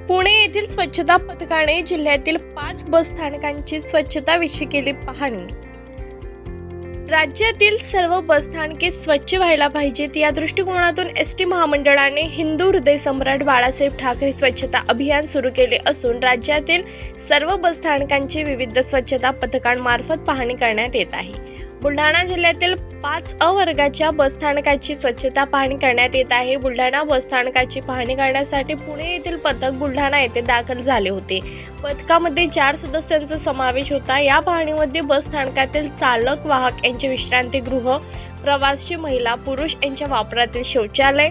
पुणे येथील स्वच्छता पथकाने जिल्ह्यातील 5 बस स्थानकांची स्वच्छताविषयी केली पाहणी। राज्यातील सर्व बसस्थानके स्वच्छ व्हायला पाहिजेत या दृष्टिकोनातून एसटी महामंडळाने हिंदू हृदय सम्राट बाळासाहेब ठाकरे स्वच्छता अभियान सुरू केले असून राज्यातील सर्व बसस्थानकांची विविध स्वच्छता पथकांमार्फत पाहणी करण्यात येत आहे। बुलढाणा जिल्ह्यातील 5 अ वर्गाच्या बसस्थानकाची स्वच्छता पाहणी करण्यात येत आहे। बुलढाणा बसस्थानकाची पाहणी करण्यासाठी पुणे येथील पथक बुलढाणा येथे दाखल झाले होते। पथकामध्ये 4 सदस्यांचा समावेश होता। या पाहणीमध्ये बसस्थानकातील चालक, वाहक यांचे विश्रांतीगृह, प्रवासी महिला पुरुष यांच्या वापरातील शौचालय,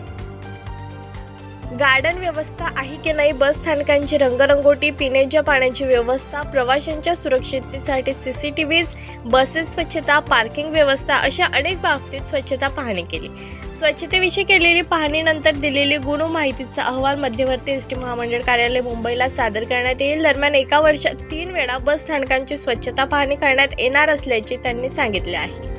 गार्डन व्यवस्था आहे की नाही, बस स्थानकांची रंगरंगोटी, पिण्याच्या पाण्याची व्यवस्था, प्रवाशांच्या सुरक्षिततेसाठी सीसीटीव्हीज, बसेस स्वच्छता, पार्किंग व्यवस्था अशा अनेक बाबतीत स्वच्छता पाहणी केली। स्वच्छतेविषयी केलेली पाहणीनंतर दिलेली गुण माहितीचा अहवाल मध्यवर्ती एसटी महामंडळ कार्यालय मुंबईला सादर करण्यात येईल। दरम्यान एका वर्षात 3 वेळा बस स्थानकांची स्वच्छता पाहणी करण्यात येणार असल्याचे त्यांनी सांगितले आहे।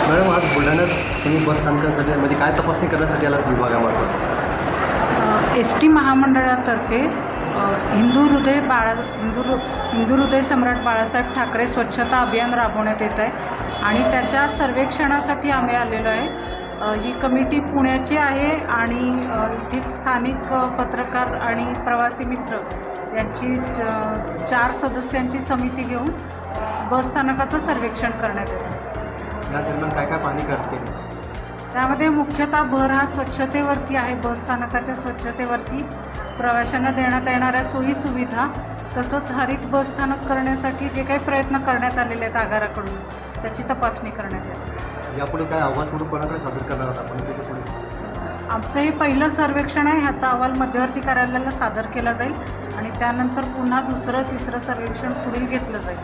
मॅडम, आज बुलढाण्यात तुम्ही बस स्थानकासाठी म्हणजे काय तपासणी करण्यासाठी आलात विभागामध्ये? एस टी महामंडळातर्फे हिंदू हृदय सम्राट बाळासाहेब ठाकरे स्वच्छता अभियान राबवण्यात येत आहे आणि त्याच्या सर्वेक्षणासाठी आम्ही आलेलो आहे। ही कमिटी पुण्याची आहे आणि इथे स्थानिक पत्रकार आणि प्रवासी मित्र यांची 4 सदस्यांची समिती घेऊन बसस्थानकाचं सर्वेक्षण करण्यात येतं। या दरम्यान काय काय पाहणी करते? त्यामध्ये मुख्यतः भर हा स्वच्छतेवरती आहे। बसस्थानकाच्या स्वच्छतेवरती प्रवाशांना देण्यात येणाऱ्या सोयी सुविधा, तसंच हरित बसस्थानक करण्यासाठी जे काही प्रयत्न करण्यात आलेले आहेत आगाराकडून त्याची तपासणी करण्यात येते। यापुढे काय अहवाल म्हणून कोणाकडे सादर करणार आहात आपण? त्याच्या पुढे आमचं हे पहिलं सर्वेक्षण आहे। ह्याचा अहवाल मध्यवर्ती कार्यालयाला सादर केला जाईल आणि त्यानंतर पुन्हा 2रं 3रं सर्वेक्षण पुढे घेतलं जाईल।